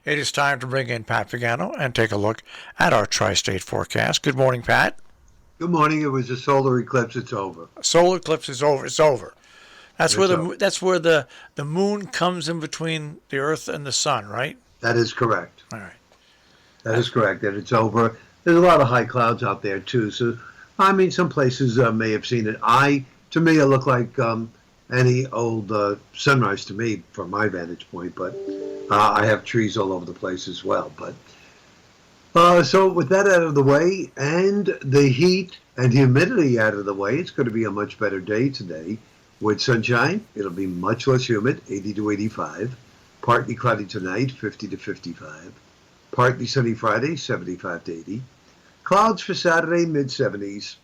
It is time to bring in Pat Pagano and take a look at our tri-state forecast. Good morning, Pat. Good morning. It was a solar eclipse. It's over. Solar eclipse is over. It's over. That's where It's over. the moon comes in between the Earth and the sun, right? That is correct. All right. That is correct. That it's over. There's a lot of high clouds out there too. So, I mean, some places may have seen it. To me, it looked like any old sunrise to me from my vantage point. But I have trees all over the place as well. But so with that out of the way and the heat and humidity out of the way, it's going to be a much better day today. With sunshine, it'll be much less humid, 80 to 85. Partly cloudy tonight, 50 to 55. Partly sunny Friday, 75 to 80. Clouds for Saturday, mid-70s.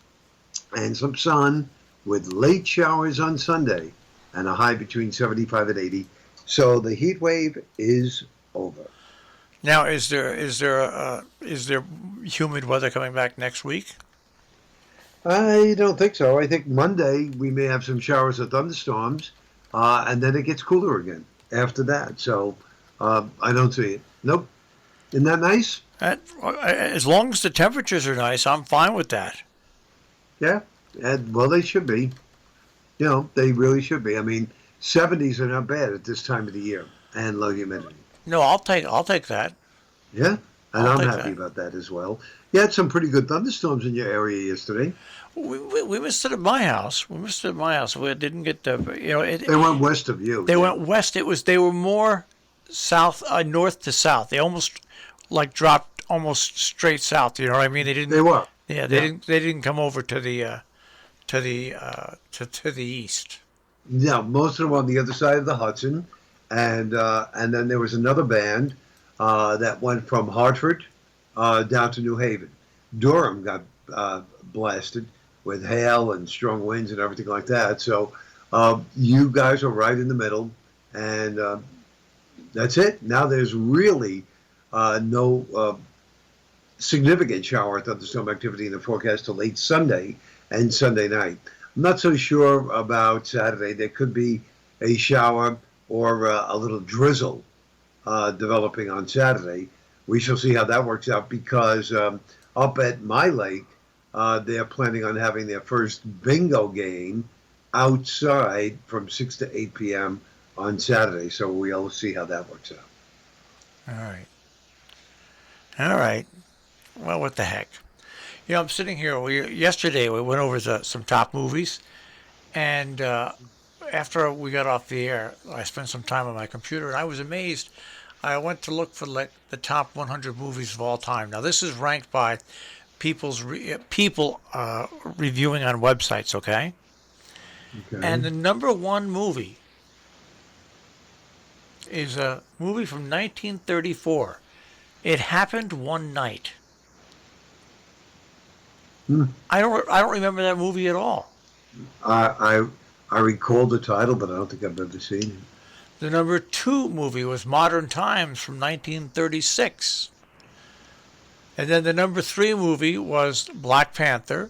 And some sun with late showers on Sunday and a high between 75 and 80. So the heat wave is over. Now, is there humid weather coming back next week? I don't think so. I think Monday we may have some showers or thunderstorms, and then it gets cooler again after that. So I don't see it. Nope. Isn't that nice? As long as the temperatures are nice, I'm fine with that. Yeah. And, well, they should be. You know, they really should be. I mean, 70s are not bad at this time of the year, and low humidity. No, I'll take that. Yeah. And I'll I'm take happy that. about that as well. You had some pretty good thunderstorms in your area yesterday. We missed it at my house. We missed it at my house. We didn't get the They went west of you. They went west. They were more south, north to south. They almost like dropped almost straight south. You know what I mean? They didn't. They were. Yeah, they didn't. They didn't come over to the east. Yeah, most of them were on the other side of the Hudson, and then there was another band that went from Hartford down to New Haven. Durham got blasted with hail and strong winds and everything like that. So you guys are right in the middle, and that's it. Now there's really no significant shower or thunderstorm activity in the forecast till late Sunday and Sunday night. I'm not so sure about Saturday. There could be a shower or a little drizzle developing on Saturday. We shall see how that works out because up at my lake, they're planning on having their first bingo game outside from 6 to 8 p.m. on Saturday. So we'll see how that works out. All right. All right. Well, what the heck? You know, I'm sitting here. Yesterday we went over some top movies, and after we got off the air, I spent some time on my computer, and I was amazed. I went to look for like the top 100 movies of all time. Now, this is ranked by people reviewing on websites. Okay, and the number one movie is a movie from 1934. It Happened One Night. I don't remember that movie at all. I recall the title, but I don't think I've ever seen it. The number two movie was Modern Times from 1936. And then the number three movie was Black Panther.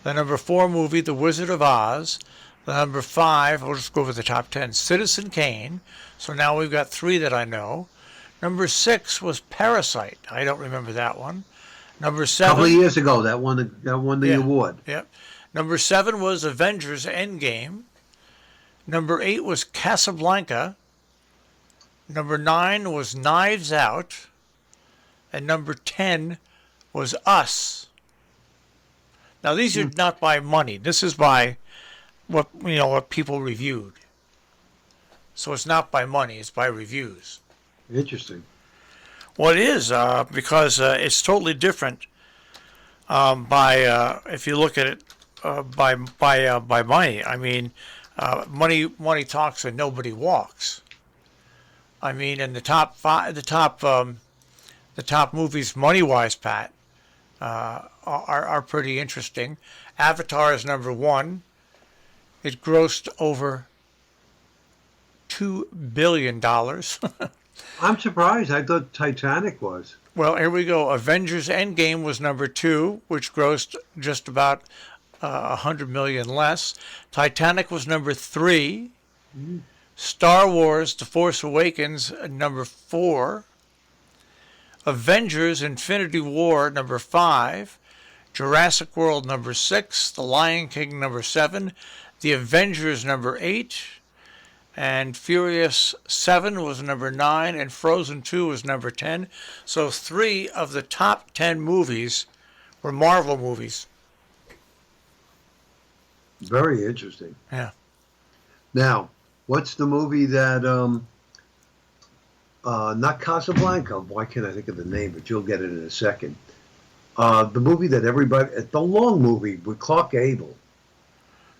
The number four movie, The Wizard of Oz. The number five, we'll just go over the top 10, Citizen Kane. So now we've got three that I know. Number six was Parasite. I don't remember that one. Number seven. A couple of years ago, that won the award. Yep. Number 7 was Avengers Endgame. Number 8 was Casablanca. Number 9 was Knives Out. And number 10 was Us. Now these are not by money. This is by what people reviewed. So it's not by money. It's by reviews. Interesting. Well, it is because it's totally different if you look at it by money. I mean, money talks and nobody walks. I mean, and the top movies money wise, Pat, are pretty interesting. Avatar is number 1. It grossed over $2 billion. I'm surprised. I thought Titanic was. Well, here we go. Avengers Endgame was number 2, which grossed just about 100 million less. Titanic was number 3. Star Wars: The Force Awakens, number 4. Avengers Infinity War number 5, Jurassic World number 6, The Lion King number 7, The Avengers number 8, and Furious 7 was number 9, and Frozen 2 was number 10. So 3 of the top 10 movies were Marvel movies. Very interesting. Yeah. Now, what's the movie that not Casablanca? Why can't I think of the name? But you'll get it in a second. The movie that everybody, the long movie with Clark Gable.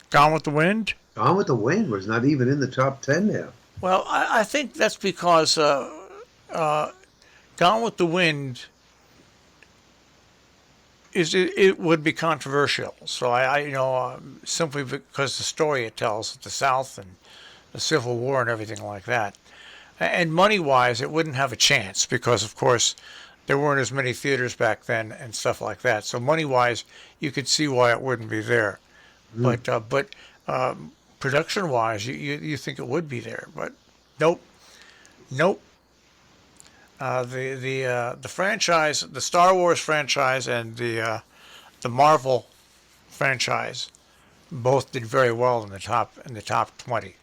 Gone with the Wind? Gone with the Wind was not even in the top 10 there. Well, I think that's because Gone with the Wind it would be controversial. So I simply because the story it tells, the South and the Civil War and everything like that, and money-wise, it wouldn't have a chance because, of course, there weren't as many theaters back then and stuff like that. So money-wise, you could see why it wouldn't be there. But production-wise, you think it would be there, but nope. The franchise, the Star Wars franchise, and the Marvel franchise, both did very well in the top 20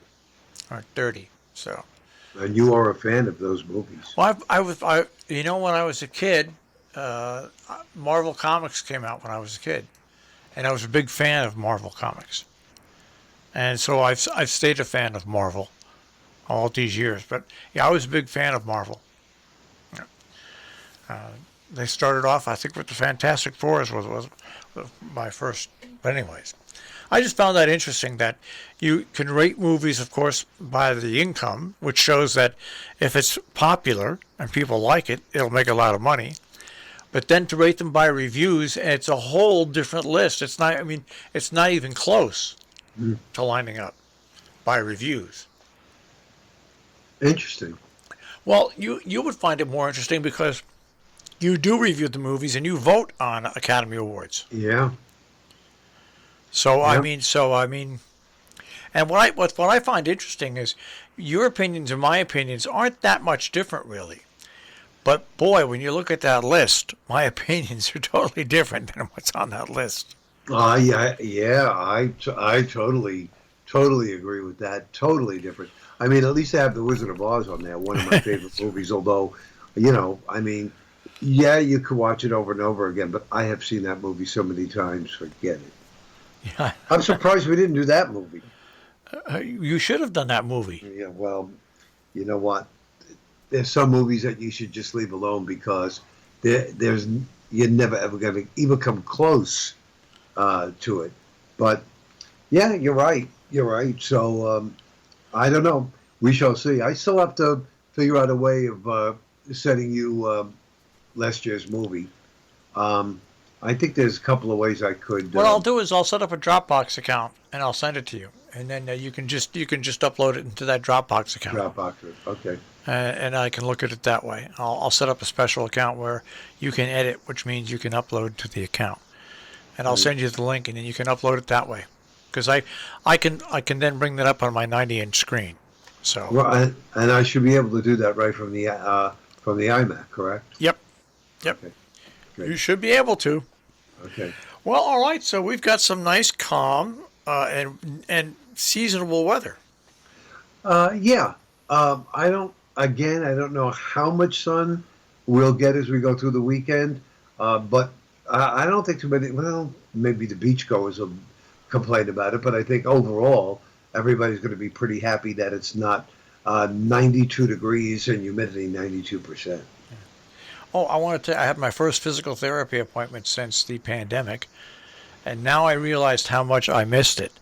or 30. So. And you are a fan of those movies. Well, when I was a kid, Marvel Comics came out when I was a kid, and I was a big fan of Marvel Comics, and so I've stayed a fan of Marvel all these years. But yeah, I was a big fan of Marvel. They started off, I think, with the Fantastic Four was my first. But anyways, I just found that interesting that you can rate movies, of course, by the income, which shows that if it's popular and people like it, it'll make a lot of money. But then to rate them by reviews, it's a whole different list. It's not even close to lining up by reviews. Interesting. Well, you would find it more interesting because you do review the movies and you vote on Academy Awards. Yeah. So I mean, and what I find interesting is your opinions and my opinions aren't that much different, really. But boy, when you look at that list, my opinions are totally different than what's on that list. I totally agree with that. Totally different. I mean, at least I have The Wizard of Oz on there, one of my favorite movies. Although, you could watch it over and over again, but I have seen that movie so many times, forget it. Yeah. I'm surprised we didn't do that movie. You should have done that movie. Yeah, well, you know what? There's some movies that you should just leave alone because you're never ever going to even come close to it. But yeah, you're right. So I don't know. We shall see. I still have to figure out a way of sending you last year's movie. I think there's a couple of ways I could. What I'll do is I'll set up a Dropbox account and I'll send it to you, and then you can just upload it into that Dropbox account. Dropbox, okay. And I can look at it that way. I'll set up a special account where you can edit, which means you can upload to the account, and I'll send you the link, and then you can upload it that way. Because I can then bring that up on my 90-inch screen. So. Well, and I should be able to do that right from the iMac, correct? Yep. Okay. You should be able to. Okay. Well, all right. So we've got some nice, calm, and seasonable weather. Yeah. I don't know how much sun we'll get as we go through the weekend, but I don't think too many. Well, maybe the beachgoers will complain about it, but I think overall everybody's going to be pretty happy that it's not 92 degrees and humidity 92%. Oh, I had my first physical therapy appointment since the pandemic, and now I realized how much I missed it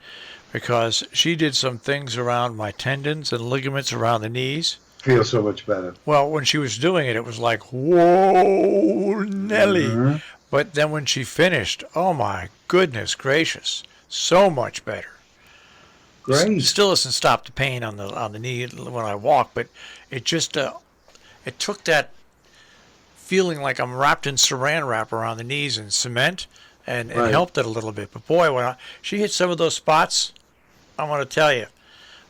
because she did some things around my tendons and ligaments around the knees. Feels so much better. Well, when she was doing it, it was like, whoa, Nelly. Mm-hmm. But then when she finished, oh my goodness gracious, so much better. Great. Still doesn't stop the pain on the knee when I walk, but it just it took that feeling like I'm wrapped in saran wrap around the knees and cement, and helped it a little bit. But boy, when she hit some of those spots, I want to tell you,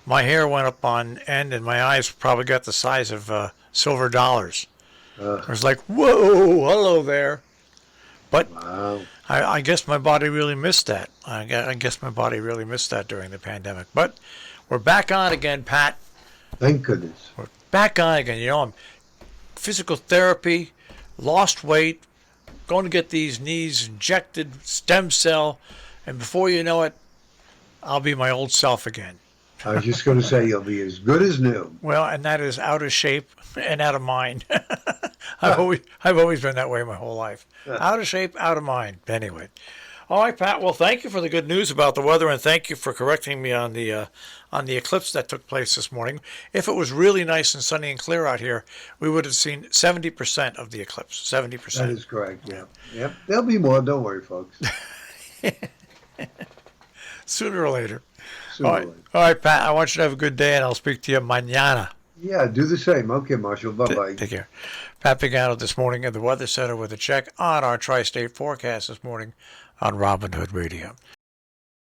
my hair went up on end, and my eyes probably got the size of silver dollars. Uh, I was like, whoa, hello there. But wow. I guess my body really missed that. I guess my body really missed that during the pandemic. But we're back on again, Pat. Thank goodness. We're back on again. I'm physical therapy, lost weight, going to get these knees injected, stem cell, and before you know it, I'll be my old self again. I was just going to say you'll be as good as new. Well, and that is out of shape and out of mind. I've always been that way my whole life. Out of shape, out of mind. Anyway. All right, Pat. Well, thank you for the good news about the weather, and thank you for correcting me on the eclipse that took place this morning. If it was really nice and sunny and clear out here, we would have seen 70% of the eclipse. 70%. That is correct. Yeah. Yep. There'll be more. Don't worry, folks. Sooner or later. Sooner All or right. later. All right, Pat. I want you to have a good day, and I'll speak to you mañana. Yeah. Do the same. Okay, Marshall. Bye bye. Take care. Pat Pagano this morning at the Weather Center with a check on our tri-state forecast this morning on Robin Hood Radio.